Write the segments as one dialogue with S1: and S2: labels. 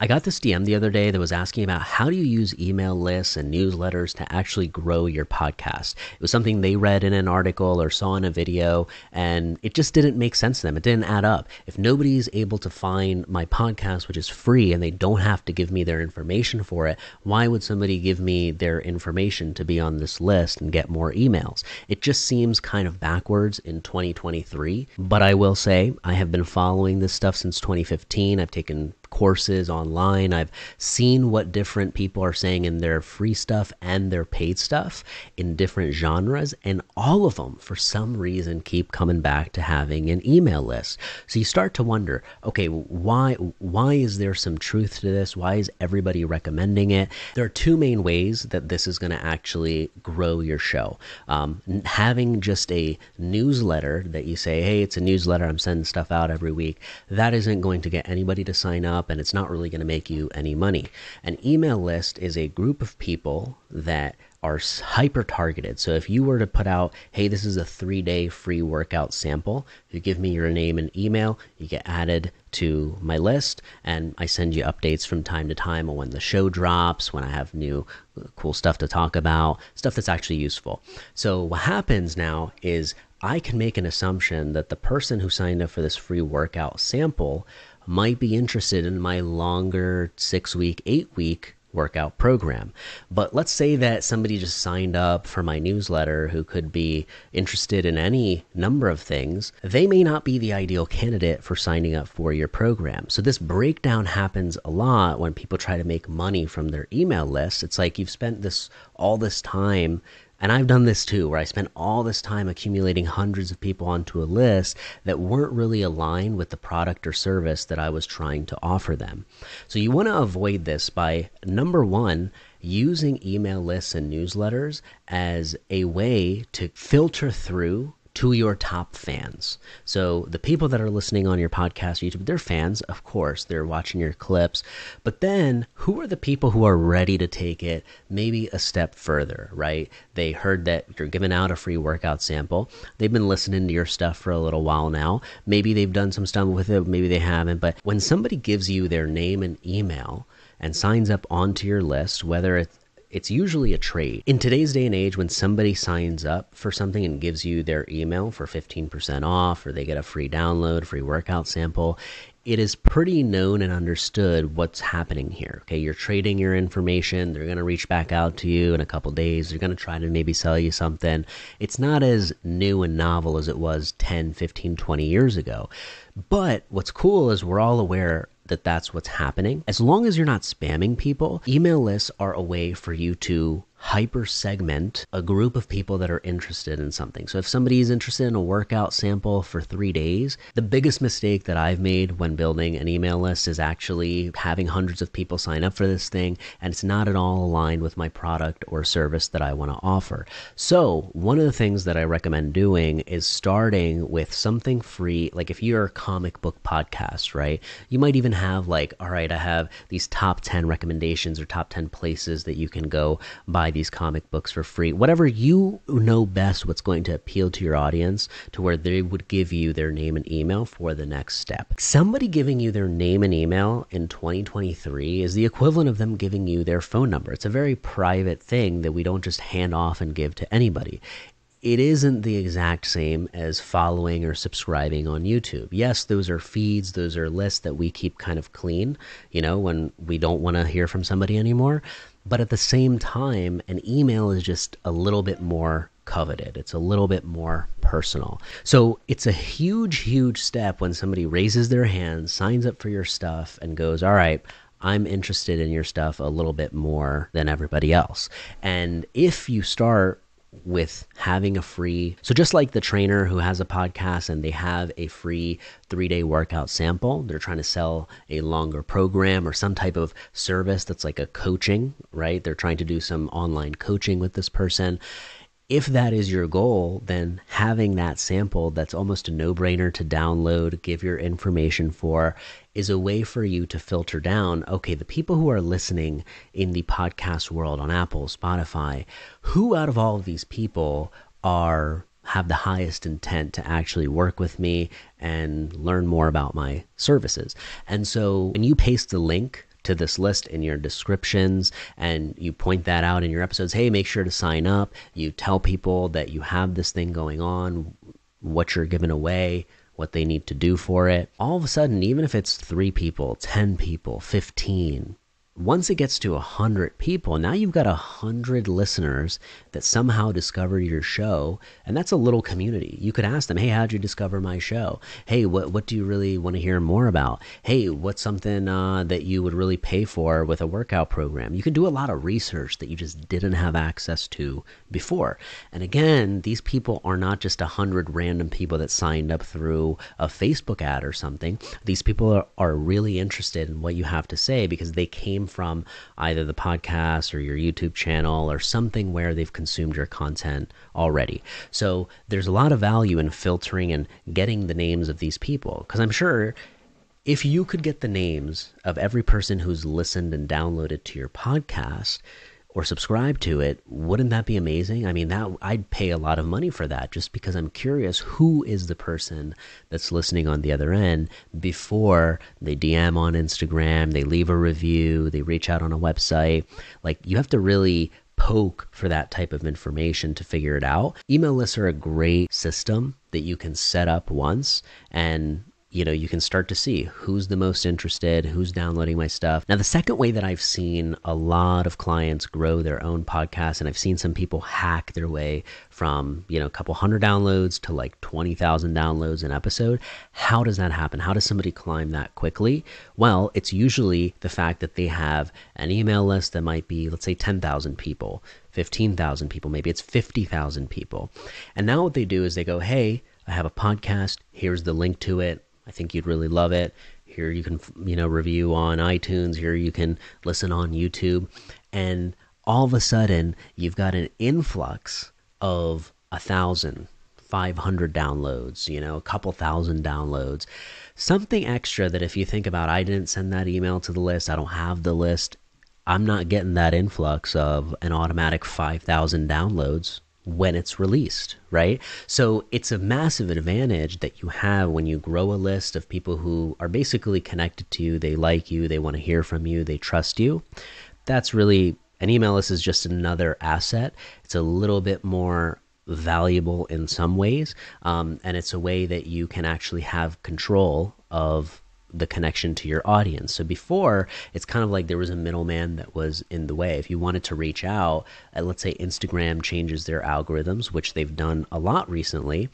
S1: I got this DM the other day that was asking about how do you use email lists and newsletters to actually grow your podcast. It was something they read in an article or saw in a video, and it just didn't make sense to them. It didn't add up. If nobody's able to find my podcast, which is free, and they don't have to give me their information for it, why would somebody give me their information to be on this list and get more emails? It just seems kind of backwards in 2023. But I will say I have been following this stuff since 2015. I've taken courses online. I've seen what different people are saying in their free stuff and their paid stuff in different genres, and all of them for some reason keep coming back to having an email list. So you start to wonder, okay, why is there some truth to this? Why is everybody recommending it? There are two main ways that this is going to actually grow your show. Having just a newsletter that you say, hey, it's a newsletter, I'm sending stuff out every week, that isn't going to get anybody to sign up, and it's not really going to make you any money. An email list is a group of people that are hyper targeted. So if you were to put out, hey, this is a 3-day free workout sample, you give me your name and email, you get added to my list, and I send you updates from time to time on when the show drops, when I have new cool stuff to talk about, stuff that's actually useful. So what happens now is I can make an assumption that the person who signed up for this free workout sample might be interested in my longer 6-week, 8-week workout program. But let's say that somebody just signed up for my newsletter who could be interested in any number of things. They may not be the ideal candidate for signing up for your program. So this breakdown happens a lot when people try to make money from their email list. It's like you've spent all this time, and I've done this too, where I spent all this time accumulating hundreds of people onto a list that weren't really aligned with the product or service that I was trying to offer them. So you want to avoid this by, number one, using email lists and newsletters as a way to filter through to your top fans. So the people that are listening on your podcast, YouTube, they're fans, of course, they're watching your clips, but then who are the people who are ready to take it maybe a step further, right? They heard that you're giving out a free workout sample. They've been listening to your stuff for a little while now. Maybe they've done some stuff with it, maybe they haven't, but when somebody gives you their name and email and signs up onto your list, whether it's usually a trade. In today's day and age, when somebody signs up for something and gives you their email for 15% off, or they get a free download, free workout sample, it is pretty known and understood what's happening here. Okay, you're trading your information. They're going to reach back out to you in a couple days. They're going to try to maybe sell you something. It's not as new and novel as it was 10, 15, 20 years ago. But what's cool is we're all aware that that's what's happening. As long as you're not spamming people, email lists are a way for you to hyper segment a group of people that are interested in something. So if somebody is interested in a workout sample for 3 days, the biggest mistake that I've made when building an email list is actually having hundreds of people sign up for this thing, and it's not at all aligned with my product or service that I want to offer. So one of the things that I recommend doing is starting with something free. Like if you're a comic book podcast, right? You might even have like, all right, I have these top 10 recommendations or top 10 places that you can go buy these comic books for free. Whatever you know best, what's going to appeal to your audience to where they would give you their name and email for the next step. Somebody giving you their name and email in 2023 is the equivalent of them giving you their phone number. It's a very private thing that we don't just hand off and give to anybody. It isn't the exact same as following or subscribing on YouTube. Yes, those are feeds, those are lists that we keep kind of clean, when we don't want to hear from somebody anymore. But at the same time, an email is just a little bit more coveted. It's a little bit more personal. So it's a huge, huge step when somebody raises their hand, signs up for your stuff, and goes, all right, I'm interested in your stuff a little bit more than everybody else. And if you start with having a free, so just like the trainer who has a podcast and they have a free 3-day workout sample, they're trying to sell a longer program or some type of service that's like a coaching, right? They're trying to do some online coaching with this person. If that is your goal, then having that sample that's almost a no-brainer to download, give your information for, is a way for you to filter down, okay, the people who are listening in the podcast world on Apple, Spotify, who out of all of these people have the highest intent to actually work with me and learn more about my services. And so when you paste the link to this list in your descriptions, and you point that out in your episodes. Hey, make sure to sign up. You tell people that you have this thing going on, what you're giving away, what they need to do for it. All of a sudden, even if it's 3 people, 10 people, 15, once it gets to 100 people, now you've got 100 listeners that somehow discovered your show, and that's a little community. You could ask them, hey, how'd you discover my show? Hey, what do you really want to hear more about? Hey, what's something that you would really pay for with a workout program? You can do a lot of research that you just didn't have access to before. And again, these people are not just 100 random people that signed up through a Facebook ad or something. These people are really interested in what you have to say because they came from either the podcast or your YouTube channel or something where they've consumed your content already. So there's a lot of value in filtering and getting the names of these people, because I'm sure if you could get the names of every person who's listened and downloaded to your podcast or subscribe to it, wouldn't that be amazing? I mean, that I'd pay a lot of money for that, just because I'm curious who is the person that's listening on the other end before they DM on Instagram, they leave a review, they reach out on a website. Like, you have to really poke for that type of information to figure it out. Email lists are a great system that you can set up once, and you can start to see who's the most interested, who's downloading my stuff. Now, the second way that I've seen a lot of clients grow their own podcasts, and I've seen some people hack their way from, a couple hundred downloads to like 20,000 downloads an episode. How does that happen? How does somebody climb that quickly? Well, it's usually the fact that they have an email list that might be, let's say, 10,000 people, 15,000 people, maybe it's 50,000 people. And now what they do is they go, hey, I have a podcast. Here's the link to it. I think you'd really love it. Here you can, review on iTunes. Here you can listen on YouTube. And all of a sudden, you've got an influx of 1,500 downloads, a couple thousand downloads. Something extra that if you think about, I didn't send that email to the list, I don't have the list, I'm not getting that influx of an automatic 5,000 downloads when it's released, right? So it's a massive advantage that you have when you grow a list of people who are basically connected to you. They like you, they want to hear from you, they trust you. That's really, an email list is just another asset. It's a little bit more valuable in some ways, and it's a way that you can actually have control of the connection to your audience. So before, it's kind of like there was a middleman that was in the way. If you wanted to reach out, let's say Instagram changes their algorithms, which they've done a lot recently,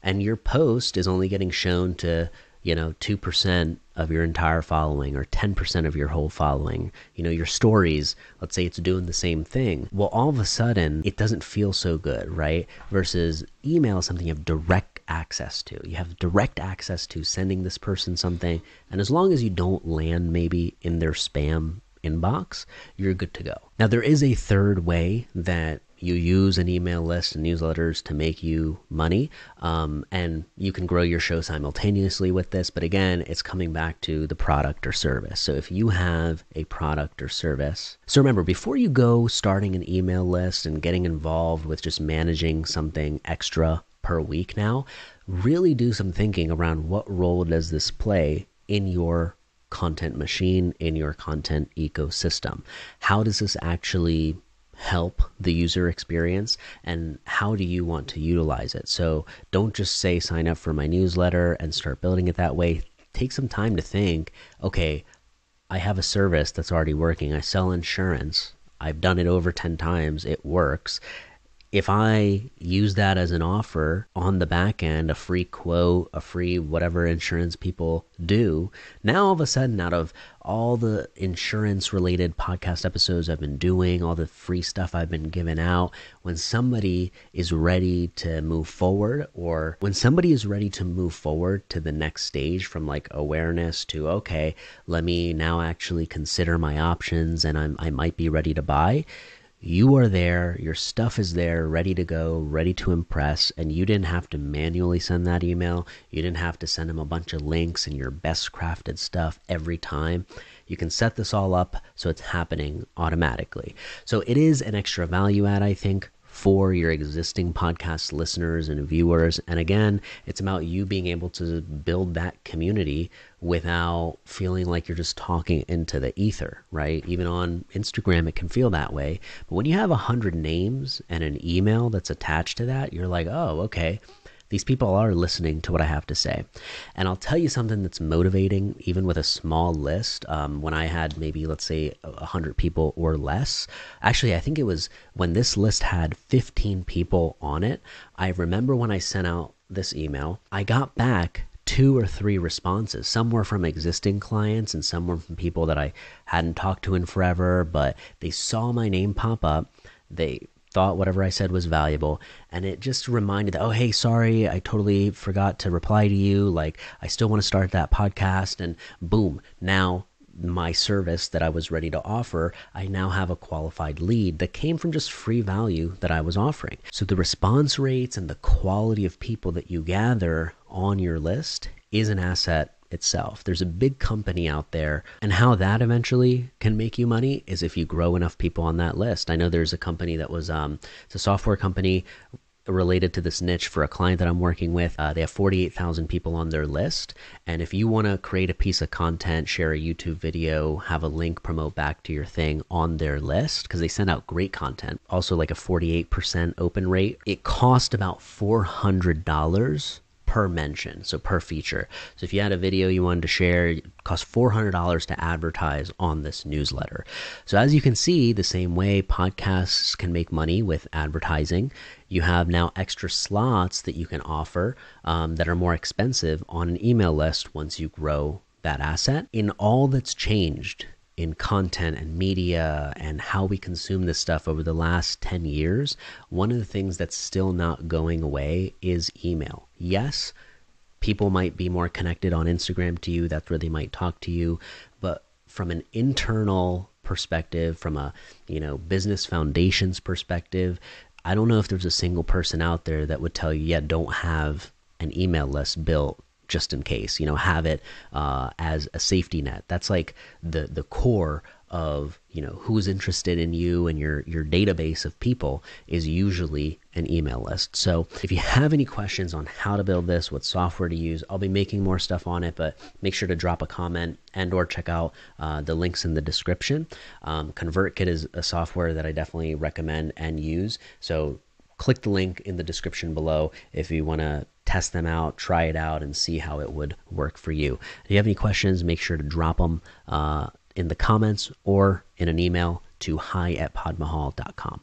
S1: and your post is only getting shown to 2% of your entire following or 10% of your whole following. Your stories, let's say it's doing the same thing. Well, all of a sudden, it doesn't feel so good, right? Versus email is something you have direct access to. You have direct access to sending this person something, and as long as you don't land maybe in their spam inbox, you're good to go. Now, there is a third way that you use an email list and newsletters to make you money, and you can grow your show simultaneously with this. But again, it's coming back to the product or service. So if you have a product or service, so remember, before you go starting an email list and getting involved with just managing something extra per week now, really do some thinking around what role does this play in your content machine, in your content ecosystem. How does this actually help the user experience, and how do you want to utilize it? So don't just say sign up for my newsletter and start building it that way. Take some time to think, okay, I have a service that's already working. I sell insurance. I've done it over 10 times. It works. If I use that as an offer on the back end, a free quote, a free whatever insurance people do, now all of a sudden, out of all the insurance related podcast episodes I've been doing, all the free stuff I've been giving out, when somebody is ready to move forward, or when somebody is ready to move forward to the next stage from like awareness to, okay, let me now actually consider my options and I might be ready to buy. You are there, your stuff is there, ready to go, ready to impress, and you didn't have to manually send that email. You didn't have to send them a bunch of links and your best crafted stuff every time. You can set this all up so it's happening automatically. So it is an extra value add, I think, for your existing podcast listeners and viewers. And again, it's about you being able to build that community without feeling like you're just talking into the ether, right? Even on Instagram, it can feel that way. But when you have 100 names and an email that's attached to that, you're like, oh, okay, these people are listening to what I have to say. And I'll tell you something that's motivating, even with a small list. When I had maybe, let's say, 100 people or less, actually, I think it was when this list had 15 people on it. I remember when I sent out this email, I got back 2 or 3 responses. Some were from existing clients and some were from people that I hadn't talked to in forever, but they saw my name pop up. They thought whatever I said was valuable, and it just reminded, oh, hey, sorry, I totally forgot to reply to you. Like, I still want to start that podcast, and boom, now my service that I was ready to offer, I now have a qualified lead that came from just free value that I was offering. So the response rates and the quality of people that you gather on your list is an asset itself. There's a big company out there, and how that eventually can make you money is if you grow enough people on that list. I know there's a company that was it's a software company related to this niche for a client that I'm working with. They have 48,000 people on their list, and if you want to create a piece of content, share a YouTube video, have a link promote back to your thing on their list, because they send out great content, also like a 48% open rate, it cost about $400 per mention, so per feature. So if you had a video you wanted to share, it cost $400 to advertise on this newsletter. So as you can see, the same way podcasts can make money with advertising, you have now extra slots that you can offer that are more expensive on an email list once you grow that asset. In all that's changed in content and media and how we consume this stuff over the last 10 years, one of the things that's still not going away is email. Yes, people might be more connected on Instagram to you. That's where they might talk to you. But from an internal perspective, from a business foundations perspective, I don't know if there's a single person out there that would tell you, yeah, don't have an email list built just in case, have it as a safety net. That's like the core of, who's interested in you, and your database of people is usually an email list. So if you have any questions on how to build this, what software to use, I'll be making more stuff on it, but make sure to drop a comment and or check out the links in the description. ConvertKit is a software that I definitely recommend and use. So click the link in the description below if you want to test them out, try it out, and see how it would work for you. If you have any questions, make sure to drop them in the comments or in an email to hi@podmahal.com.